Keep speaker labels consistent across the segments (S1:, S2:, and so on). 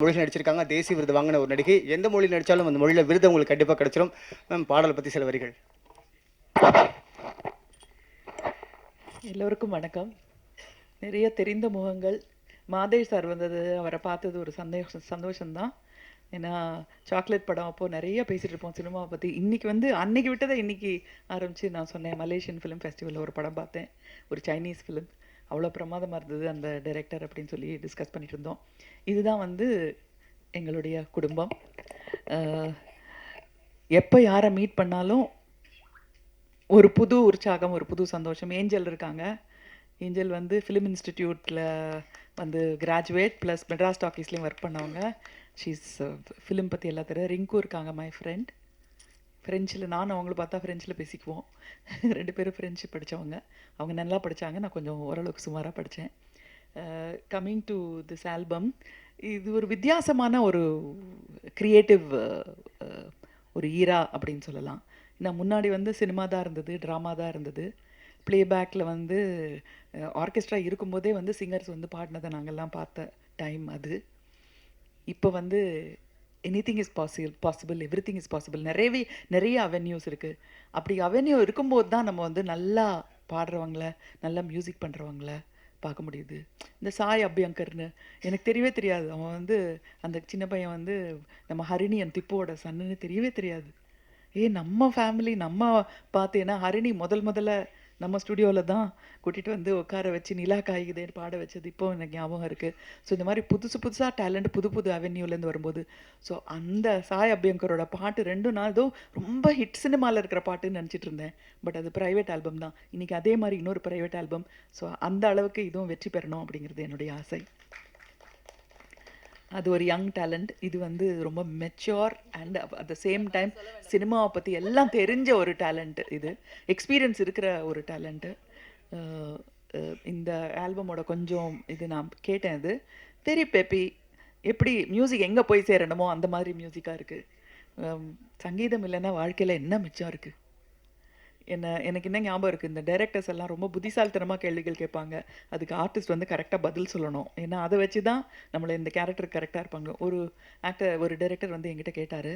S1: மொழியில் நடிச்சிருக்காங்க. தேசிய விருது வாங்கின ஒரு நடிகை. எந்த மொழியில் நடித்தாலும் அந்த மொழியில் விருது உங்களுக்கு கண்டிப்பாக கிடைச்சிடும். மேம், பாடலை பற்றி சில வரிகள்.
S2: எல்லோருக்கும் வணக்கம். நிறைய தெரிந்த முகங்கள். மாதேஷ் சார் வந்தது, அவரை பார்த்தது ஒரு சந்தோஷம்தான். ஏன்னா சாக்லேட் படம் அப்போது நிறைய பேசிகிட்டு இருப்போம் சினிமாவை பற்றி. இன்றைக்கி வந்து அன்னைக்கு விட்டதை இன்றைக்கி ஆரம்பித்து நான் சொன்னேன், மலேசியன் ஃபிலிம் ஃபெஸ்டிவலில் ஒரு படம் பார்த்தேன், ஒரு சைனீஸ் ஃபிலிம். அவ்வளோ பிரமாதமாக இருந்தது அந்த டைரக்டர் அப்படின்னு சொல்லி டிஸ்கஸ் பண்ணிட்டு இருந்தோம். இதுதான் வந்து எங்களுடைய குடும்பம். எப்போ யாரை மீட் பண்ணாலும் ஒரு புது உற்சாகம், ஒரு புது சந்தோஷம். ஏஞ்சல் இருக்காங்க. ஏஞ்சல் வந்து ஃபிலிம் இன்ஸ்டிடியூட்டில் வந்து கிராஜுவேட் ப்ளஸ் மெட்ராஸ் டாக்கீஸ்லேயும் ஒர்க் பண்ணவங்க. ஷீஸ் ஃபிலிம் பற்றி எல்லா தெரியும். ரிங்கு இருக்காங்க, மை ஃப்ரெண்ட். ஃப்ரெஞ்சில் நானும் அவங்கள பார்த்தா ஃப்ரெஞ்சில் பேசிக்குவோம். 2 பேரும் ஃப்ரெஞ்சு படித்தவங்க. அவங்க நல்லா படித்தாங்க, நான் கொஞ்சம் ஓரளவுக்கு சுமாராக படித்தேன். கம்மிங் டு திஸ் ஆல்பம், இது ஒரு வித்தியாசமான ஒரு க்ரியேட்டிவ் ஒரு ஈரா அப்படின்னு சொல்லலாம். ஏன்னா முன்னாடி வந்து சினிமா தான் இருந்தது, ட்ராமா தான் இருந்தது. ப்ளேபேக்கில் வந்து ஆர்கெஸ்ட்ரா இருக்கும்போதே வந்து சிங்கர்ஸ் வந்து பாடினதை நாங்கள்லாம் பார்த்த டைம் அது. இப்போ வந்து anything is possible, every thing is possible. நிறைய அவென்யூஸ் இருக்குது. அப்படி அவென்யூ இருக்கும்போது தான் நம்ம வந்து நல்லா பாடுறவங்கள, நல்லா மியூசிக் பண்ணுறவங்கள பார்க்க முடியுது. இந்த சாய் அபியங்கர்னு எனக்கு தெரியவே தெரியாது. அவன் வந்து அந்த சின்ன பையன் வந்து நம்ம ஹரிணி அண்ட் திப்புவோட சன்னுன்னு தெரியவே தெரியாது. நம்ம ஃபேமிலி நம்ம பார்த்தேன்னா ஹரிணி முதல்ல நம்ம ஸ்டுடியோவில் தான் கூட்டிகிட்டு வந்து உட்கார வச்சு நிலா காய்குதேன்னு பாட வச்சது இப்போ எனக்கு ஞாபகம் இருக்குது. ஸோ இந்த மாதிரி புதுசாக டேலண்ட் புது அவென்யூலேருந்து வரும்போது, ஸோ அந்த சாய் அபியங்கரோட பாட்டு 2 நாள் ஏதோ ரொம்ப ஹிட் சினிமாவில் இருக்கிற பாட்டுன்னு நினச்சிட்டு இருந்தேன். பட் அது ப்ரைவேட் ஆல்பம் தான். இன்றைக்கி அதே மாதிரி இன்னொரு ப்ரைவேட் ஆல்பம். ஸோ அந்த அளவுக்கு இதுவும் வெற்றி பெறணும் அப்படிங்கிறது என்னுடைய ஆசை. அது ஒரு யங் டேலண்ட். இது வந்து ரொம்ப mature and at the same time சினிமாவை பற்றி எல்லாம் தெரிஞ்ச ஒரு டேலண்ட்டு. இது எக்ஸ்பீரியன்ஸ் இருக்கிற ஒரு டேலண்ட்டு. இந்த ஆல்பமோட கொஞ்சம் இது நான் கேட்டேன். இது வெரி பெப்பி. எப்படி மியூசிக் எங்கே போய் சேரணுமோ அந்த மாதிரி மியூசிக்காக இருக்குது. சங்கீதம் இல்லைன்னா வாழ்க்கையில் என்ன மிச்சம் இருக்குது? எனக்கு என்ன ஞாபகம் இருக்குது, இந்த டைரக்டர்ஸ் எல்லாம் ரொம்ப புத்திசாலித்தனமாக கேள்விகள் கேட்பாங்க. அதுக்கு ஆர்டிஸ்ட் வந்து கரெக்டாக பதில் சொல்லணும். ஏன்னா அதை வச்சு தான் நம்மளை இந்த கேரக்டருக்கு கரெக்டாக இருப்பாங்க. ஒரு டைரக்டர் வந்து என்கிட்ட கேட்டார்,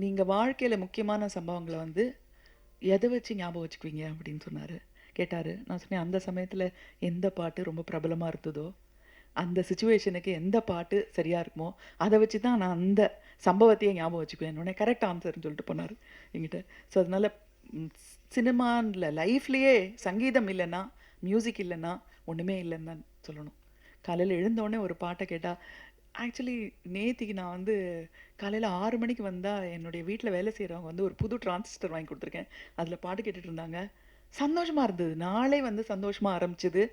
S2: நீங்கள் வாழ்க்கையில் முக்கியமான சம்பவங்களை வந்து எதை வச்சு ஞாபகம் வச்சுக்குவீங்க அப்படின்னு சொன்னார். கேட்டார். நான் சொன்னேன், அந்த சமயத்தில் எந்த பாட்டு ரொம்ப பிரபலமாக இருந்ததோ, அந்த சுச்சுவேஷனுக்கு எந்த பாட்டு சரியாக இருக்குமோ அதை வச்சு தான் நான் அந்த சம்பவத்தையே ஞாபகம் வச்சுக்குவேன். உடனே கரெக்ட் ஆன்சர்னு சொல்லிட்டு போனார் என்கிட்ட. ஸோ அதனால் சினிமாவில் லைஃப்லேயே சங்கீதம் இல்லைன்னா, மியூசிக் இல்லைன்னா ஒன்றுமே இல்லைன்னு தான் சொல்லணும். காலையில் எழுந்தோடனே ஒரு பாட்டை கேட்டால், ஆக்சுவலி நேத்திக்கு நான் வந்து காலையில் 6 மணிக்கு வந்தால் என்னுடைய வீட்டில் வேலை செய்கிறவங்க வந்து ஒரு புது டிரான்சிஸ்டர் வாங்கி கொடுத்துருக்கேன். அதில் பாட்டு கேட்டுட்டு இருந்தாங்க. சந்தோஷமாக இருந்தது. நாளே வந்து சந்தோஷமாக ஆரம்பிச்சது,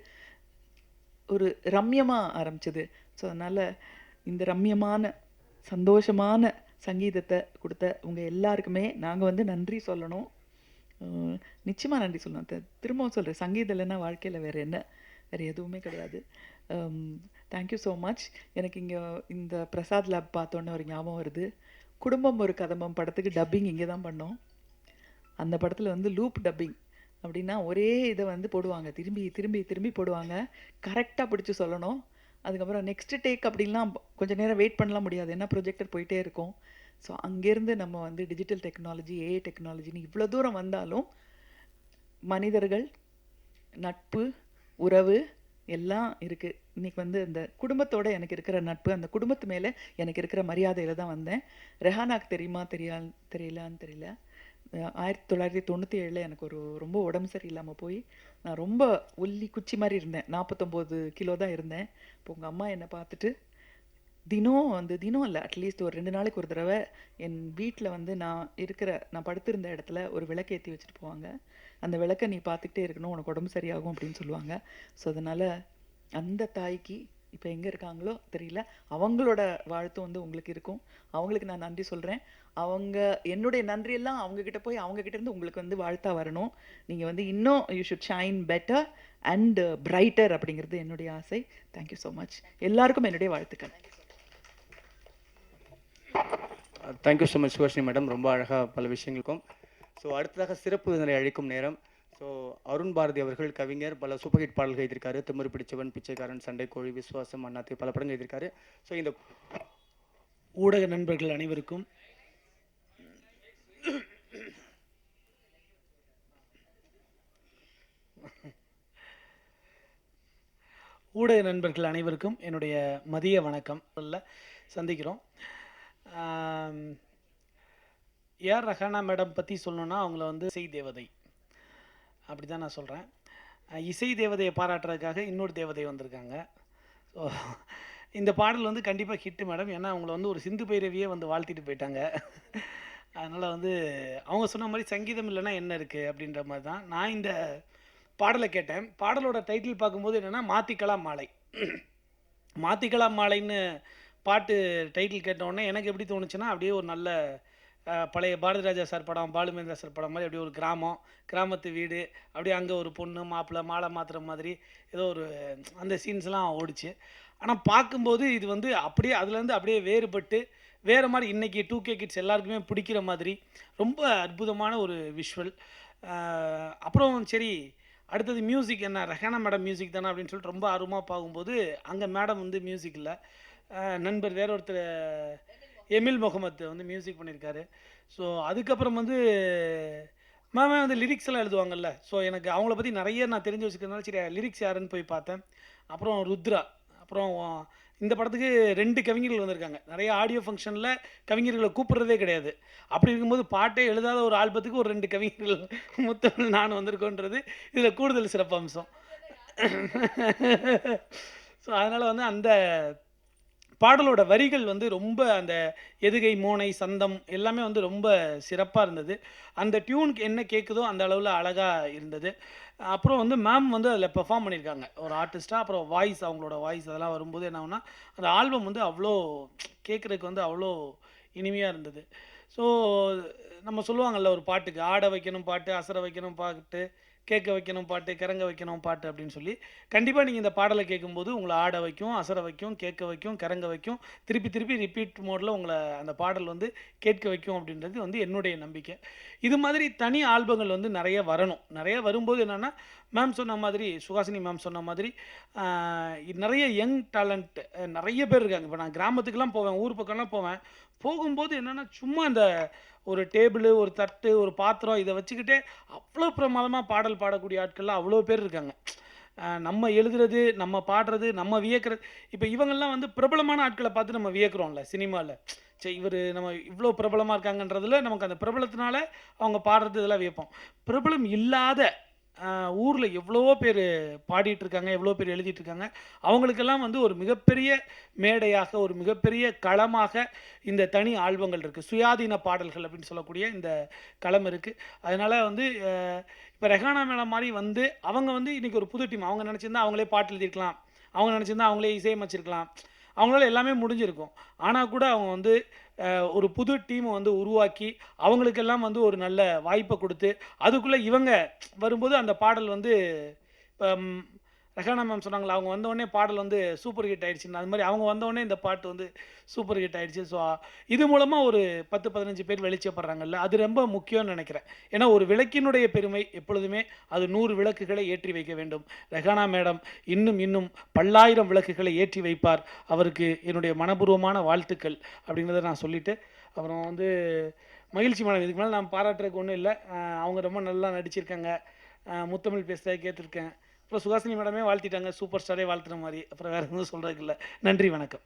S2: ஒரு ரம்யமாக ஆரம்பிச்சது. ஸோ அதனால் இந்த ரம்யமான சந்தோஷமான சங்கீதத்தை கொடுத்த உங்கள் எல்லாருக்குமே நாங்கள் வந்து நன்றி சொல்லணும். நிச்சயமாக நன்றி சொல்லணும். திரும்பவும் சொல்கிறேன், சங்கீதம் இல்லைன்னா வாழ்க்கையில் வேறு எதுவுமே கிடையாது. Thank you so much. எனக்கு இங்கே இந்த பிரசாத் லேப் பார்த்தோன்னே ஒரு ஞாபகம் வருது. குடும்பம் ஒரு கதம்பம் படத்துக்கு டப்பிங் இங்கே தான் பண்ணோம். அந்த படத்தில் வந்து லூப் டப்பிங் அப்படின்னா ஒரே இதை வந்து போடுவாங்க, திரும்பி திரும்பி திரும்பி போடுவாங்க. கரெக்டாக பிடிச்சி சொல்லணும். அதுக்கப்புறம் நெக்ஸ்ட் டேக் அப்படின்லாம் கொஞ்சம் நேரம் வெயிட் பண்ணலாம் முடியாது, ஏன்னா ப்ரொஜெக்டர் போயிட்டே இருக்கும். ஸோ அங்கேருந்து நம்ம வந்து டிஜிட்டல் டெக்னாலஜி, ஏஐ டெக்னாலஜின்னு இவ்வளோ தூரம் வந்தாலும் மனிதர்கள், நட்பு, உறவு எல்லாம் இருக்குது. இன்றைக்கி வந்து இந்த குடும்பத்தோடு எனக்கு இருக்கிற நட்பு, அந்த குடும்பத்து மேலே எனக்கு இருக்கிற மரியாதையில் தான் வந்தேன். ரெஹானாக்கு தெரியுமா தெரியலான்னு தெரியல. 1997 எனக்கு ரொம்ப உடம்பு சரியில்லாமல் போய் நான் ரொம்ப ஒல்லி குச்சி மாதிரி இருந்தேன். 49 கிலோ தான் இருந்தேன். இப்போ உங்கள் அம்மா என்னை பார்த்துட்டு தினம் இல்லை, அட்லீஸ்ட் ஒரு 2 நாளைக்கு ஒரு தடவை என் வீட்டில் வந்து நான் படுத்திருந்த இடத்துல ஒரு விளக்கு ஏற்றி வச்சுட்டு போவாங்க. அந்த விளக்கை நீ பார்த்துக்கிட்டே இருக்கணும், உனக்கு உடம்பு சரியாகும் அப்படின்னு சொல்லுவாங்க. ஸோ அதனால் அந்த தாய்க்கு இப்போ எங்கே இருக்காங்களோ தெரியல, அவங்களோட வாழ்த்தும் வந்து உங்களுக்கு இருக்கும். அவங்களுக்கு நான் நன்றி சொல்கிறேன். என்னுடைய நன்றியெல்லாம் அவங்கக்கிட்ட போய் அவங்கக்கிட்டேருந்து உங்களுக்கு வந்து வாழ்த்தாக வரணும். நீங்கள் வந்து இன்னும் you should shine better and brighter அப்படிங்கிறது என்னுடைய ஆசை. Thank you so much. எல்லாருக்கும் என்னுடைய வாழ்த்துக்கள்.
S1: Thank you so much Suvarshini madam. ரொம்ப அழகாக பல விஷயங்களுக்கும். ஸோ அடுத்ததாக சிறப்பு விருந்தினரை அழைக்கும் நேரம். ஸோ ஸோ அருண் பாரதி அவர்கள் கவிஞர், பல சூப்பர் ஹிட் பாடல்கள் எழுதியிருக்காரு. திமிரு பிடிச்சவன், பிச்சைக்காரன், சண்டை கோழி, விஸ்வாசம், அண்ணாத்தை, பல படங்கள் எழுதியிருக்காரு. ஸோ இந்த
S3: ஊடக நண்பர்கள் அனைவருக்கும் ஊடக நண்பர்கள் அனைவருக்கும் என்னுடைய மதிய வணக்கம். சந்திக்கிறோம். ஏஆர் ரஹானா மேடம் பற்றி சொல்லணுன்னா அவங்கள வந்து இசை தேவதை அப்படி தான் நான் சொல்கிறேன். இசை தேவதையை பாராட்டுறதுக்காக இன்னொரு தேவதை வந்திருக்காங்க. ஸோ இந்த பாடல் வந்து கண்டிப்பாக ஹிட்டு மேடம். ஏன்னா அவங்கள வந்து ஒரு சிந்து பைரவியே வந்து வாழ்த்திட்டு போயிட்டாங்க. அதனால் வந்து அவங்க சொன்ன மாதிரி சங்கீதம் இல்லைன்னா என்ன இருக்குது அப்படின்ற மாதிரி தான் நான் இந்த பாடலை கேட்டேன். பாடலோட டைட்டில் பார்க்கும்போது என்னென்னா மாத்திக்கலாம் மாலை. மாத்திக்கலாம் மாலைன்னு பாட்டு டைட்டில் கேட்டவுடனே எனக்கு எப்படி தோணுச்சுன்னா அப்படியே ஒரு நல்ல பழைய பாரதி ராஜா சார் படம், பாலுமேந்திரா சார் படம் மாதிரி அப்படியே ஒரு கிராமத்து வீடு, அப்படியே அங்கே ஒரு பொண்ணு மாப்பிள்ளை மாலை மாற்றுற மாதிரி ஏதோ ஒரு அந்த சீன்ஸ்லாம் ஓடிச்சு. ஆனால் பார்க்கும்போது இது வந்து அப்படியே அதுலேருந்து அப்படியே வேறுபட்டு வேறு மாதிரி இன்றைக்கி 2K கிட்ஸ் எல்லாருக்குமே பிடிக்கிற மாதிரி ரொம்ப அற்புதமான ஒரு விஷுவல். அப்புறம் சரி அடுத்தது மியூசிக் என்ன, ரெஹானா மேடம் மியூசிக் தானே அப்படின்னு சொல்லிட்டு ரொம்ப ஆர்வமாக பார்க்கும்போது அங்கே மேடம் வந்து மியூசிக் இல்லை, நண்பர் வேற ஒருத்தர் எமில் முகமது வந்து மியூசிக் பண்ணியிருக்காரு. ஸோ அதுக்கப்புறம் வந்து மேமே வந்து லிரிக்ஸ் எல்லாம் எழுதுவாங்கல்ல. ஸோ எனக்கு அவங்கள பற்றி நிறைய நான் தெரிஞ்சு வச்சுக்கிறதுனால சரி லிரிக்ஸ் யாருன்னு போய் பார்த்தேன். அப்புறம் ருத்ரா, அப்புறம் இந்த படத்துக்கு 2 கவிஞர்கள் வந்திருக்காங்க. நிறைய ஆடியோ ஃபங்க்ஷனில் கவிஞர்களை கூப்பிட்றதே கிடையாது. அப்படி இருக்கும்போது பாட்டே எழுதாத ஒரு ஆல்பத்துக்கு ஒரு 2 கவிஞர்கள் முத்தமிழ் நான் வந்திருக்கோன்றது இதில் கூடுதல் சிறப்பம்சம். ஸோ அதனால் வந்து அந்த பாடலோட வரிகள் வந்து ரொம்ப அந்த எதுகை மோனை சந்தம் எல்லாமே வந்து ரொம்ப சிறப்பாக இருந்தது. அந்த டியூனுக்கு என்ன கேட்குதோ அந்த அளவில் அழகாக இருந்தது. அப்புறம் வந்து மேம் வந்து அதில் பெர்ஃபார்ம் பண்ணியிருக்காங்க ஒரு ஆர்டிஸ்ட்டாக. அப்புறம் வாய்ஸ், அவங்களோட வாய்ஸ் அதெல்லாம் வரும்போது என்ன ஆகுனா அந்த ஆல்பம் வந்து அவ்வளோ கேட்குறதுக்கு வந்து அவ்வளோ இனிமையாக இருந்தது. ஸோ நம்ம சொல்லுவாங்கள்ல ஒரு பாட்டுக்கு ஆட வைக்கணும் பாட்டு, அசர வைக்கணும் பாட்டு, கேட்க வைக்கணும் பாட்டு, கிறங்க வைக்கணும் பாட்டு அப்படின்னு சொல்லி கண்டிப்பாக நீங்கள் இந்த பாடலை கேட்கும்போது உங்களை ஆட வைக்கும், அசர வைக்கும், கேட்க வைக்கும், கிறங்க வைக்கும், திருப்பி திருப்பி ரிப்பீட் மோடில் உங்களை அந்த பாடல் வந்து கேட்க வைக்கும் அப்படின்றது வந்து என்னுடைய நம்பிக்கை. இது மாதிரி தனி ஆல்பங்கள் வந்து நிறைய வரணும். நிறைய வரும்போது என்னென்னா மேம் சொன்ன மாதிரி, சுஹாசினி மேம் சொன்ன மாதிரி நிறைய யங் டேலண்ட் நிறைய பேர் இருக்காங்க. இப்போ நான் கிராமத்துக்கெலாம் போவேன், ஊர் பக்கம்லாம் போகும்போது என்னென்னா சும்மா இந்த ஒரு டேபிள், ஒரு தட்டு, ஒரு பாத்திரம் இதை வச்சுக்கிட்டே அவ்வளோ பிரமாதமாக பாடல் பாடக்கூடிய ஆட்கள்லாம் அவ்வளோ பேர் இருக்காங்க. நம்ம எழுதுறது, நம்ம பாடுறது, நம்ம வியக்கிறது. இப்போ இவங்கெல்லாம் வந்து பிரபலமான ஆட்களை பார்த்து நம்ம வியக்கிறோம்ல சினிமாவில். சரி இவர் நம்ம இவ்வளோ பிரபலமாக இருக்காங்கன்றதுல நமக்கு அந்த பிரபலத்தினால அவங்க பாடுறது இதெல்லாம் வியப்போம். பிரபலம் இல்லாத ஊரில் எவ்வளோ பேர் பாடிட்டு இருக்காங்க, எவ்வளோ பேர் எழுதிட்டு இருக்காங்க. அவங்களுக்கெல்லாம் வந்து ஒரு மிகப்பெரிய மேடையாக, ஒரு மிகப்பெரிய களமாக இந்த தனி ஆல்பங்கள் இருக்குது. சுயாதீன பாடல்கள் அப்படின்னு சொல்லக்கூடிய இந்த களம் இருக்குது. அதனால் வந்து இப்போ ரெஹானா மேடம் மாதிரி வந்து அவங்க வந்து இன்றைக்கி ஒரு புது டீம். அவங்க நினச்சிருந்தா அவங்களே பாட்டு எழுதியிருக்கலாம், அவங்க நினச்சிருந்தா அவங்களே இசையமைச்சிருக்கலாம், அவங்களால எல்லாமே முடிஞ்சிருக்கும். ஆனால் கூட அவங்க வந்து ஒரு புது டீமை வந்து உருவாக்கி அவங்களுக்கெல்லாம் வந்து ஒரு நல்ல வாய்ப்பை கொடுத்து அதுக்குள்ளே இவங்க வரும்போது அந்த பாடல் வந்து இப்போ ரெஹானா மேம் சொன்னாங்களா, அவங்க வந்தோடனே பாடல் வந்து சூப்பர் ஹிட் ஆகிடுச்சின்னு, அது மாதிரி அவங்க வந்தோடனே இந்த பாட்டு வந்து சூப்பர் ஹிட் ஆகிடுச்சு. ஸோ இது மூலமாக ஒரு 10-15 பேர் வெளிச்சப்படுறாங்கல்ல, அது ரொம்ப முக்கியம்னு நினைக்கிறேன். ஏன்னா ஒரு விளக்கினுடைய பெருமை எப்பொழுதுமே அது 100 விளக்குகளை ஏற்றி வைக்க வேண்டும். ரெஹானா மேடம் இன்னும் பல்லாயிரம் விளக்குகளை ஏற்றி வைப்பார். அவருக்கு என்னுடைய மனப்பூர்வமான வாழ்த்துக்கள் அப்படிங்கிறத நான் சொல்லிவிட்டு, அப்புறம் வந்து மகிழ்ச்சி மேடம், இதுக்கு மேலே நான் பாராட்டுறதுக்கு ஒன்றும் இல்லை. அவங்க ரொம்ப நல்லா நடிச்சிருக்காங்க. முத்தமிழ் பேசுகிறத கேட்டிருக்கேன். அப்புறம் சுஹாசினி மேடமே வாழ்த்திட்டாங்க, சூப்பர் ஸ்டாரே வாழ்த்துற மாதிரி. அப்புறம் வேறு எதுவும் சொல்கிறதுக்கு இல்லை. நன்றி, வணக்கம்.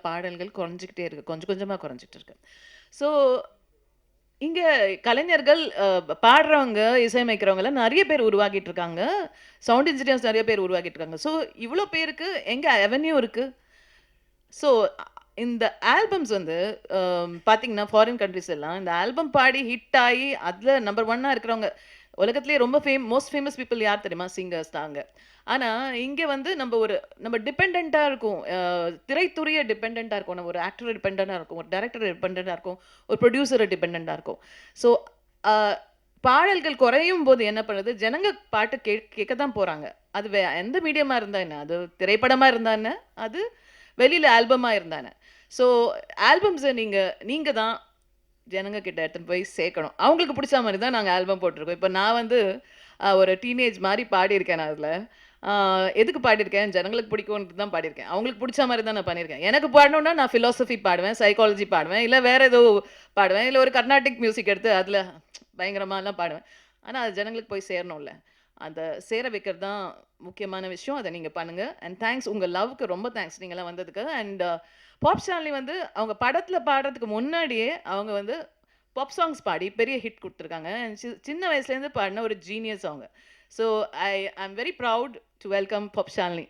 S4: பாடல்கள் குறைஞ்சிக்கிட்டே இருக்கு, கொஞ்சம் கொஞ்சமாக குறைஞ்சிட்டு இருக்கு. ஸோ இங்கே கலைஞர்கள், பாடுறவங்க, இசையமைக்கிறவங்கலாம் நிறைய பேர் உருவாக்கிட்டு இருக்காங்க. சவுண்ட் இன்ஜினியர்ஸ் நிறைய பேர் உருவாக்கிட்டு இருக்காங்க. ஸோ இவ்வளோ பேருக்கு எங்கே அவென்யூ இருக்குது? ஸோ இந்த ஆல்பம்ஸ் வந்து பார்த்தீங்கன்னா ஃபாரின் கண்ட்ரிஸ் எல்லாம் இந்த ஆல்பம் பாடி ஹிட் ஆகி அதில் நம்பர் 1 இருக்கிறவங்க உலகத்திலேயே ரொம்ப மோஸ்ட் ஃபேமஸ் பீப்புள் யார் தெரியுமா? சிங்கர்ஸ் தாங்க. ஆனால் இங்கே வந்து நம்ம டிபெண்ட்டாக இருக்கும், திரைத்துறையை டிபெண்ட்டாக இருக்கும், நம்ம ஒரு ஆக்டரை டிபெண்ட்டாக இருக்கும், ஒரு டைரக்டரை டிபெண்ட்டாக இருக்கும், ஒரு ப்ரொடியூசரை டிபெண்ட்டாக இருக்கும். ஸோ பாடல்கள் குறையும் போது என்ன பண்ணுறது, ஜனங்க பாட்டு கேட்க தான் போகிறாங்க. அது எந்த மீடியமாக இருந்தால் என்ன, அது திரைப்படமாக இருந்தா என்ன, அது வெளியில் ஆல்பமாக இருந்தானே. ஸோ ஆல்பம்ஸை நீங்கள் தான் ஜனங்க கிட்ட எடுத்துன்னு போய் சேர்க்கணும். அவங்களுக்கு பிடிச்ச மாதிரி தான் நாங்கள் ஆல்பம் போட்டிருக்கோம். இப்போ நான் வந்து ஒரு டீனேஜ் மாதிரி பாடியிருக்கேன் நான் அதில். எதுக்கு பாடியிருக்கேன், ஜனங்களுக்கு பிடிக்கும்ன்றது தான் பாடியிருக்கேன். அவங்களுக்கு பிடிச்ச மாதிரி தான் நான் பண்ணியிருக்கேன். எனக்கு பாடணுன்னா நான் ஃபிலாசபி பாடுவேன், சைக்காலஜி பாடுவேன், இல்லை வேறு ஏதோ பாடுவேன், இல்லை ஒரு கர்நாடிக் மியூசிக் எடுத்து அதில் பயங்கரமாலாம் பாடுவேன். ஆனால் அது ஜனங்களுக்கு போய் சேரணும்ல, அந்த சேர வைக்கிறது தான் முக்கியமான விஷயம். அதை நீங்கள் பண்ணுங்கள். அண்ட் தேங்க்ஸ், உங்கள் லவ்க்கு ரொம்ப தேங்க்ஸ் நீங்களாம் வந்ததுக்கு. அண்ட் பாப் ஷாலினி வந்து அவங்க படத்தில் பாடுறதுக்கு முன்னாடியே அவங்க வந்து பாப் சாங்ஸ் பாடி பெரிய ஹிட் கொடுத்துருக்காங்க. சின்ன வயசுலேருந்து பாடின ஒரு ஜீனியஸ் அவங்க. So I am very proud to welcome pop Shalini.